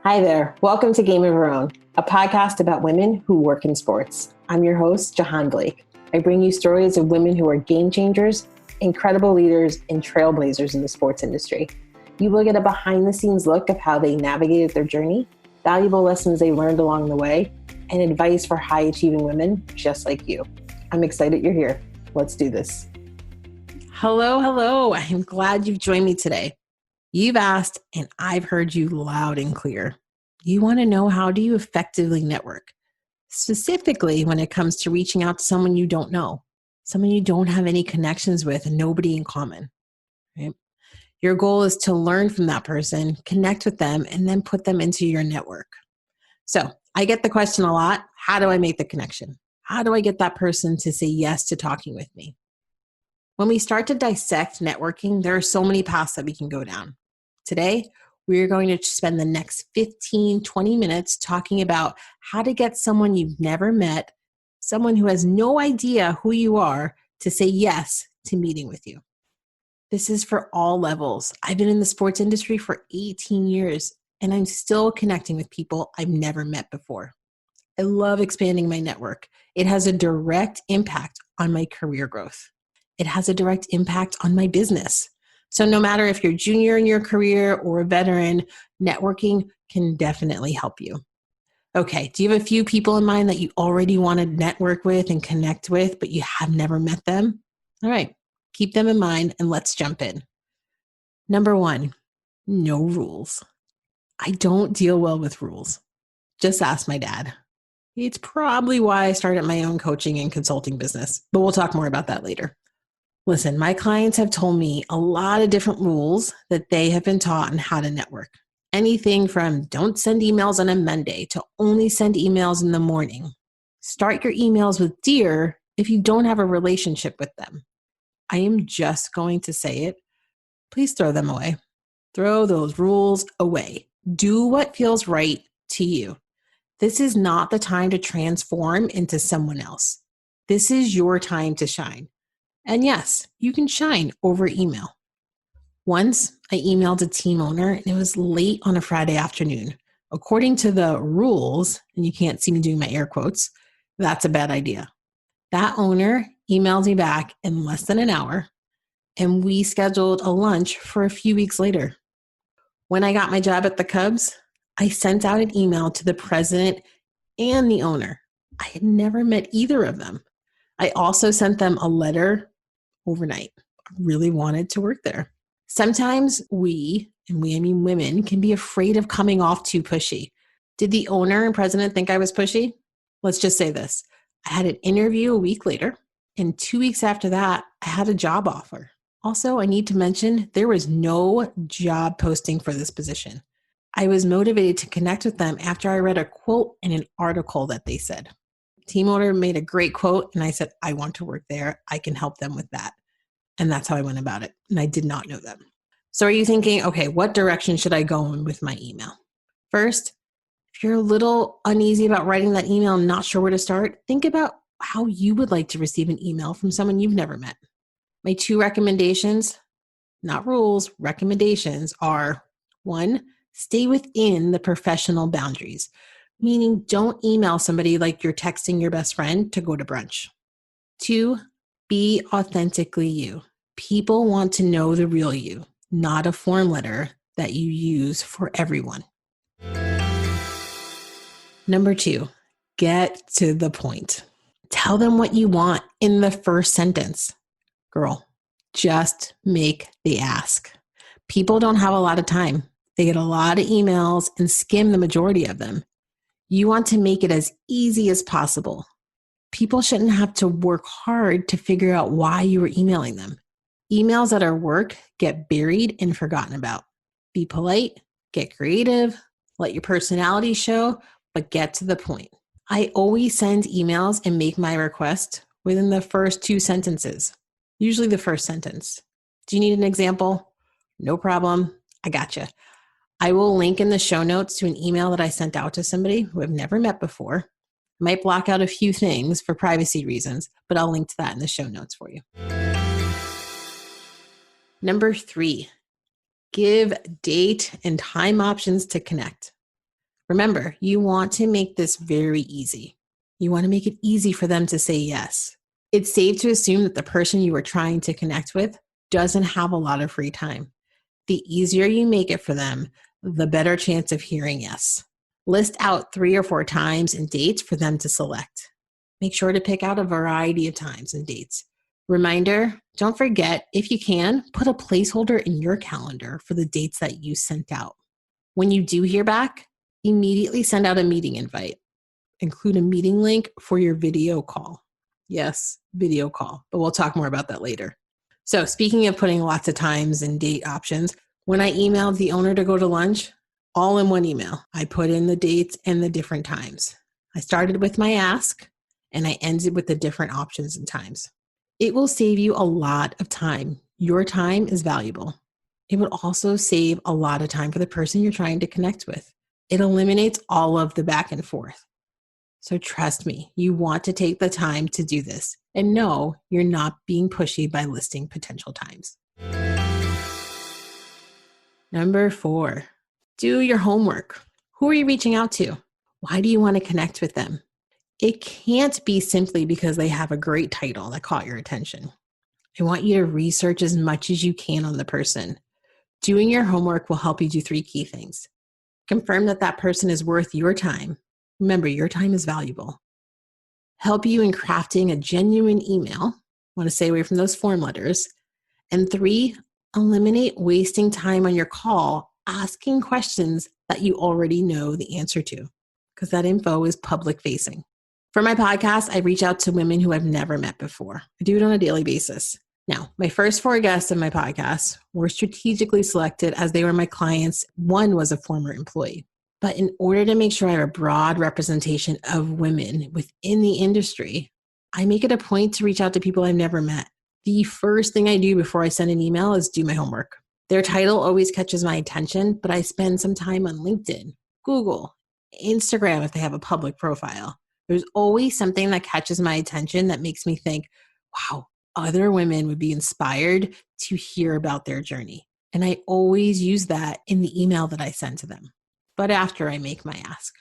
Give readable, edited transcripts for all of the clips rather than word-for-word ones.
Hi there. Welcome to Game of Our Own, a podcast about women who work in sports. I'm your host, Jahaan. I bring you stories of women who are game changers, incredible leaders, and trailblazers in the sports industry. You will get a behind-the-scenes look of how they navigated their journey, valuable lessons they learned along the way, and advice for high-achieving women just like you. I'm excited you're here. Let's do this. Hello. I'm glad you've joined me today. You've asked, and I've heard you loud and clear. You want to know, how do you effectively network? Specifically when it comes to reaching out to someone you don't know, someone you don't have any connections with, and nobody in common. Right? Your goal is to learn from that person, connect with them, and then put them into your network. So I get the question a lot, how do I make the connection? How do I get that person to say yes to talking with me? When we start to dissect networking, there are so many paths that we can go down. Today, we're going to spend the next 15, 20 minutes talking about how to get someone you've never met, someone who has no idea who you are, to say yes to meeting with you. This is for all levels. I've been in the sports industry for 18 years, and I'm still connecting with people I've never met before. I love expanding my network. It has a direct impact on my career growth. It has a direct impact on my business. So no matter if you're junior in your career or a veteran, networking can definitely help you. Okay, do you have a few people in mind that you already want to network with and connect with, but you have never met them? All right, keep them in mind and let's jump in. Number 1, no rules. I don't deal well with rules. Just ask my dad. It's probably why I started my own coaching and consulting business, but we'll talk more about that later. Listen, my clients have told me a lot of different rules that they have been taught on how to network. Anything from don't send emails on a Monday to only send emails in the morning. Start your emails with dear if you don't have a relationship with them. I am just going to say it. Please throw them away. Throw those rules away. Do what feels right to you. This is not the time to transform into someone else. This is your time to shine. And yes, you can shine over email. Once I emailed a team owner and it was late on a Friday afternoon. According to the rules, and you can't see me doing my air quotes, that's a bad idea. That owner emailed me back in less than an hour, and we scheduled a lunch for a few weeks later. When I got my job at the Cubs, I sent out an email to the president and the owner. I had never met either of them. I also sent them a letter overnight. I really wanted to work there. Sometimes we, I mean women, can be afraid of coming off too pushy. Did the owner and president think I was pushy? Let's just say this. I had an interview a week later, and 2 weeks after that, I had a job offer. Also, I need to mention there was no job posting for this position. I was motivated to connect with them after I read a quote in an article that they said. Team owner made a great quote, and I said, I want to work there. I can help them with that. And that's how I went about it. And I did not know them. So are you thinking, okay, what direction should I go in with my email? First, if you're a little uneasy about writing that email and not sure where to start, think about how you would like to receive an email from someone you've never met. My 2 recommendations, not rules, recommendations are: 1, stay within the professional boundaries, meaning don't email somebody like you're texting your best friend to go to brunch. 2, be authentically you. People want to know the real you, not a form letter that you use for everyone. Number 2, get to the point. Tell them what you want in the first sentence. Girl, just make the ask. People don't have a lot of time. They get a lot of emails and skim the majority of them. You want to make it as easy as possible. People shouldn't have to work hard to figure out why you were emailing them. Emails that are work get buried and forgotten about. Be polite, get creative, let your personality show, but get to the point. I always send emails and make my request within the first 2 sentences, usually the first sentence. Do you need an example? No problem. I gotcha. I will link in the show notes to an email that I sent out to somebody who I've never met before. Might block out a few things for privacy reasons, but I'll link to that in the show notes for you. Number 3, give date and time options to connect. Remember, you want to make this very easy. You want to make it easy for them to say yes. It's safe to assume that the person you are trying to connect with doesn't have a lot of free time. The easier you make it for them, the better chance of hearing yes. List out 3 or 4 times and dates for them to select. Make sure to pick out a variety of times and dates. Reminder, don't forget, if you can, put a placeholder in your calendar for the dates that you sent out. When you do hear back, immediately send out a meeting invite. Include a meeting link for your video call. Yes, video call, but we'll talk more about that later. So speaking of putting lots of times and date options, when I emailed the owner to go to lunch, all in one email, I put in the dates and the different times. I started with my ask and I ended with the different options and times. It will save you a lot of time. Your time is valuable. It would also save a lot of time for the person you're trying to connect with. It eliminates all of the back and forth. So trust me, you want to take the time to do this and know you're not being pushy by listing potential times. Number 4, do your homework. Who are you reaching out to? Why do you want to connect with them? It can't be simply because they have a great title that caught your attention. I want you to research as much as you can on the person. Doing your homework will help you do 3 key things. Confirm that that person is worth your time. Remember, your time is valuable. Help you in crafting a genuine email. Want to stay away from those form letters. And 3, eliminate wasting time on your call asking questions that you already know the answer to, because that info is public facing. For my podcast, I reach out to women who I've never met before. I do it on a daily basis. Now, my first 4 guests in my podcast were strategically selected as they were my clients. One was a former employee. But in order to make sure I have a broad representation of women within the industry, I make it a point to reach out to people I've never met. The first thing I do before I send an email is do my homework. Their title always catches my attention, but I spend some time on LinkedIn, Google, Instagram if they have a public profile. There's always something that catches my attention that makes me think, wow, other women would be inspired to hear about their journey. And I always use that in the email that I send to them, but after I make my ask.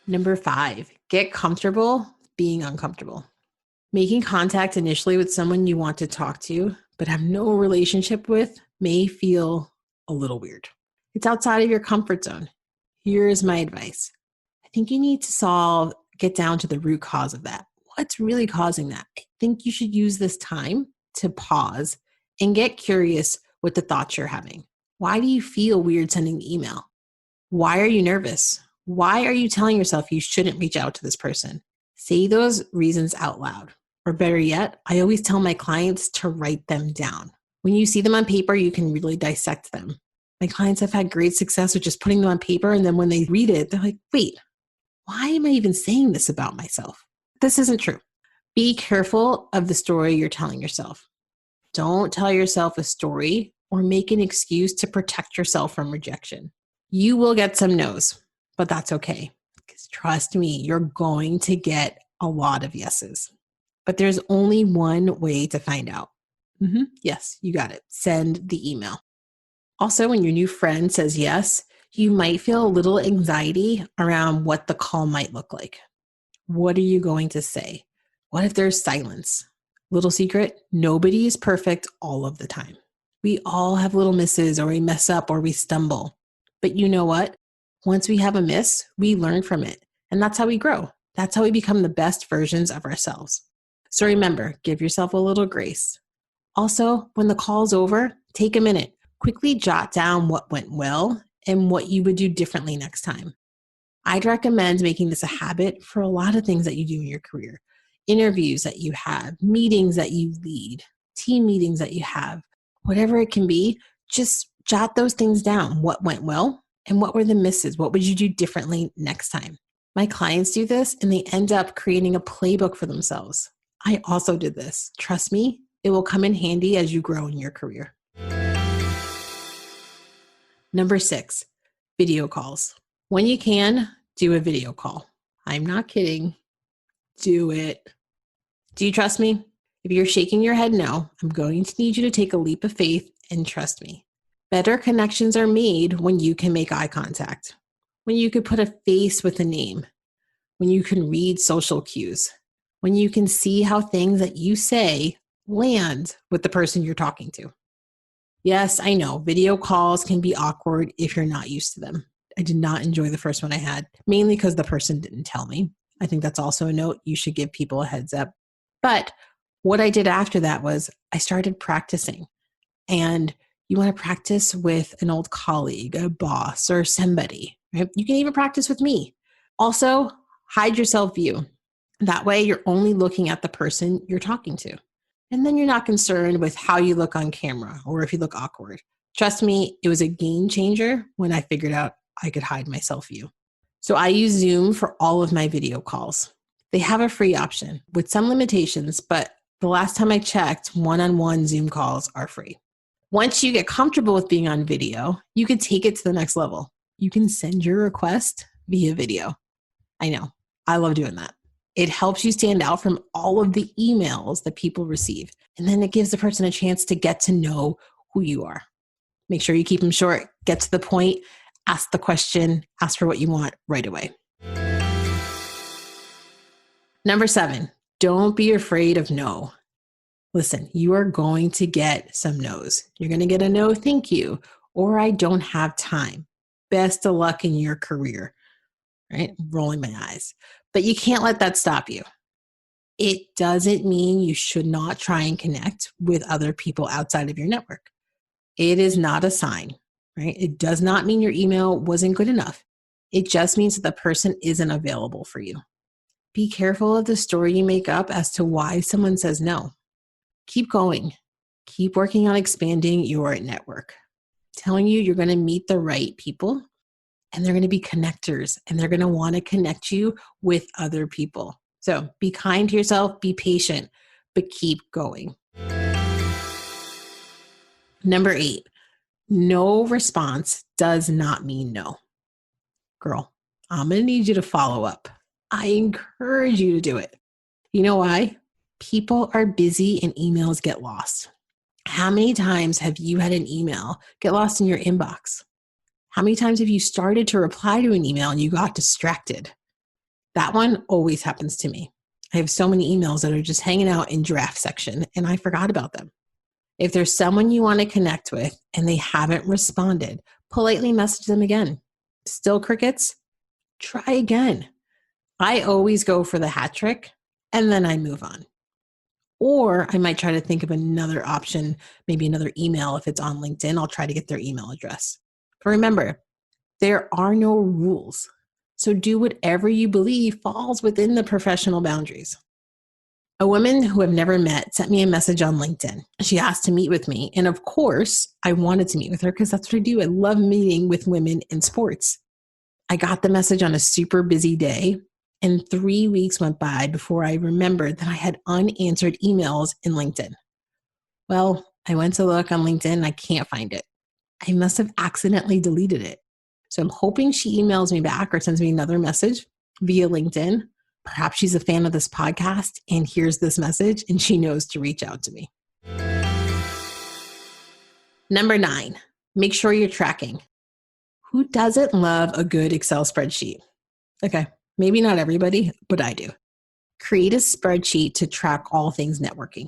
Number 5, get comfortable being uncomfortable. Making contact initially with someone you want to talk to, but have no relationship with may feel a little weird. It's outside of your comfort zone. Here's my advice. I think you need to get down to the root cause of that. What's really causing that? I think you should use this time to pause and get curious with the thoughts you're having. Why do you feel weird sending the email? Why are you nervous? Why are you telling yourself you shouldn't reach out to this person? Say those reasons out loud. Or better yet, I always tell my clients to write them down. When you see them on paper, you can really dissect them. My clients have had great success with just putting them on paper, and then when they read it, they're like, wait, why am I even saying this about myself? This isn't true. Be careful of the story you're telling yourself. Don't tell yourself a story or make an excuse to protect yourself from rejection. You will get some no's, but that's okay. Because trust me, you're going to get a lot of yeses. But there's only one way to find out. Yes, you got it. Send the email. Also, when your new friend says yes, you might feel a little anxiety around what the call might look like. What are you going to say? What if there's silence? Little secret, nobody is perfect all of the time. We all have little misses, or we mess up, or we stumble. But you know what? Once we have a miss, we learn from it. And that's how we grow. That's how we become the best versions of ourselves. So remember, give yourself a little grace. Also, when the call's over, take a minute. Quickly jot down what went well and what you would do differently next time. I'd recommend making this a habit for a lot of things that you do in your career. Interviews that you have, meetings that you lead, team meetings that you have, whatever it can be, just jot those things down. What went well and what were the misses? What would you do differently next time? My clients do this and they end up creating a playbook for themselves. I also did this. Trust me, it will come in handy as you grow in your career. Number 6, video calls. When you can, do a video call. I'm not kidding. Do it. Do you trust me? If you're shaking your head no, I'm going to need you to take a leap of faith and trust me. Better connections are made when you can make eye contact, when you can put a face with a name, when you can read social cues, when you can see how things that you say land with the person you're talking to. Yes, I know video calls can be awkward if you're not used to them. I did not enjoy the first one I had, mainly because the person didn't tell me. I think that's also a note. You should give people a heads up. But what I did after that was I started practicing. And you want to practice with an old colleague, a boss, or somebody, right? You can even practice with me. Also, hide your self view. That way, you're only looking at the person you're talking to. And then you're not concerned with how you look on camera or if you look awkward. Trust me, it was a game changer when I figured out I could hide my self view. So I use Zoom for all of my video calls. They have a free option with some limitations, but the last time I checked, one-on-one Zoom calls are free. Once you get comfortable with being on video, you can take it to the next level. You can send your request via video. I know, I love doing that. It helps you stand out from all of the emails that people receive. And then it gives the person a chance to get to know who you are. Make sure you keep them short, get to the point, ask the question, ask for what you want right away. Number 7, don't be afraid of no. Listen, you are going to get some no's. You're going to get a no, thank you, or I don't have time. Best of luck in your career, right? Rolling my eyes. But you can't let that stop you. It doesn't mean you should not try and connect with other people outside of your network. It is not a sign, right? It does not mean your email wasn't good enough. It just means that the person isn't available for you. Be careful of the story you make up as to why someone says no. Keep going. Keep working on expanding your network. I'm telling you, you're going to meet the right people and they're going to be connectors and they're going to want to connect you with other people. So be kind to yourself, be patient, but keep going. Number 8, no response does not mean no. Girl, I'm going to need you to follow up. I encourage you to do it. You know why? People are busy and emails get lost. How many times have you had an email get lost in your inbox? How many times have you started to reply to an email and you got distracted? That one always happens to me. I have so many emails that are just hanging out in draft section and I forgot about them. If there's someone you want to connect with and they haven't responded, politely message them again. Still crickets? Try again. I always go for the hat trick and then I move on. Or I might try to think of another option, maybe another email. If it's on LinkedIn, I'll try to get their email address. But remember, there are no rules. So do whatever you believe falls within the professional boundaries. A woman who I've never met sent me a message on LinkedIn. She asked to meet with me. And of course, I wanted to meet with her because that's what I do. I love meeting with women in sports. I got the message on a super busy day. And 3 weeks went by before I remembered that I had unanswered emails in LinkedIn. Well, I went to look on LinkedIn and I can't find it. I must have accidentally deleted it. So I'm hoping she emails me back or sends me another message via LinkedIn. Perhaps she's a fan of this podcast and hears this message and she knows to reach out to me. Number 9, make sure you're tracking. Who doesn't love a good Excel spreadsheet? Okay. Maybe not everybody, but I do. Create a spreadsheet to track all things networking.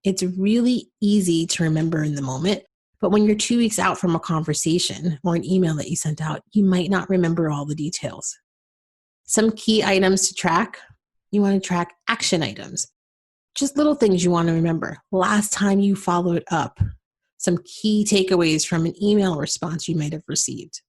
It's really easy to remember in the moment, but when you're 2 weeks out from a conversation or an email that you sent out, you might not remember all the details. Some key items to track. You want to track action items. Just little things you want to remember. Last time you followed up. Some key takeaways from an email response you might have received.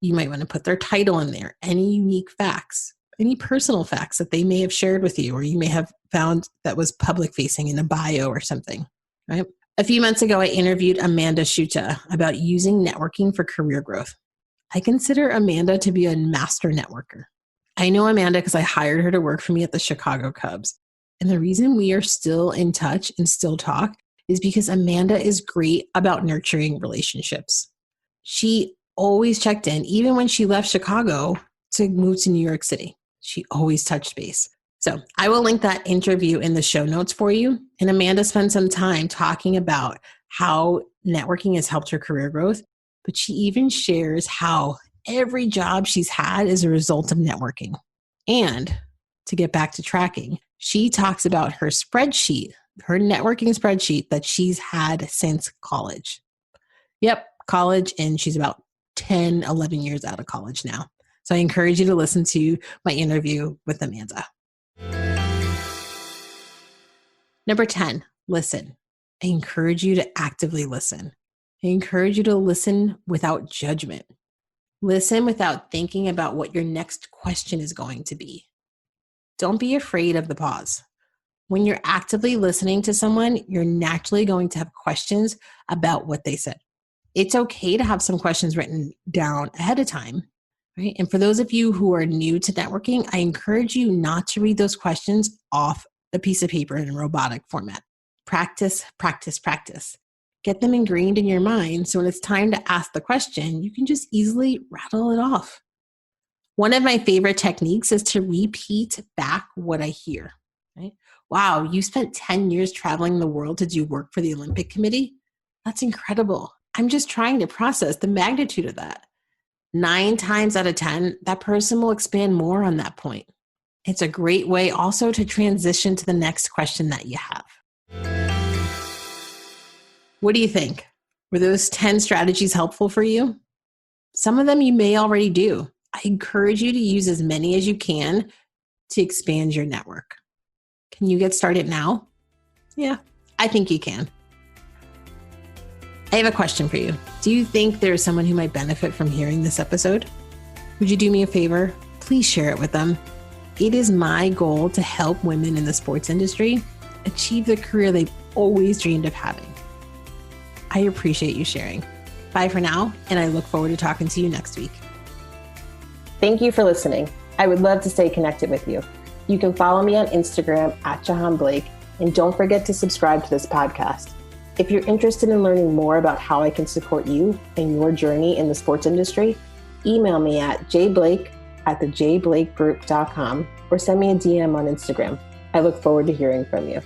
You might want to put their title in there, any unique facts, any personal facts that they may have shared with you, or you may have found that was public facing in a bio or something, right? A few months ago, I interviewed Amanda Schuta about using networking for career growth. I consider Amanda to be a master networker. I know Amanda because I hired her to work for me at the Chicago Cubs. And the reason we are still in touch and still talk is because Amanda is great about nurturing relationships. She always checked in, even when she left Chicago to move to New York City. She always touched base. So I will link that interview in the show notes for you. And Amanda spent some time talking about how networking has helped her career growth, but she even shares how every job she's had is a result of networking. And to get back to tracking, she talks about her spreadsheet, her networking spreadsheet that she's had since college. Yep, college, and she's about 10, 11 years out of college now. So I encourage you to listen to my interview with Amanda. Number 10, listen. I encourage you to actively listen. I encourage you to listen without judgment. Listen without thinking about what your next question is going to be. Don't be afraid of the pause. When you're actively listening to someone, you're naturally going to have questions about what they said. It's okay to have some questions written down ahead of time, right? And for those of you who are new to networking, I encourage you not to read those questions off a piece of paper in a robotic format. Practice, practice, practice. Get them ingrained in your mind so when it's time to ask the question, you can just easily rattle it off. One of my favorite techniques is to repeat back what I hear. Right? Wow, you spent 10 years traveling the world to do work for the Olympic Committee? That's incredible. I'm just trying to process the magnitude of that. 9 times out of 10, that person will expand more on that point. It's a great way also to transition to the next question that you have. What do you think? Were those 10 strategies helpful for you? Some of them you may already do. I encourage you to use as many as you can to expand your network. Can you get started now? Yeah, I think you can. I have a question for you. Do you think there's someone who might benefit from hearing this episode? Would you do me a favor? Please share it with them. It is my goal to help women in the sports industry achieve the career they've always dreamed of having. I appreciate you sharing. Bye for now, and I look forward to talking to you next week. Thank you for listening. I would love to stay connected with you. You can follow me on Instagram at Jahaan Blake, and don't forget to subscribe to this podcast. If you're interested in learning more about how I can support you and your journey in the sports industry, email me at jblake@thejblakegroup.com or send me a DM on Instagram. I look forward to hearing from you.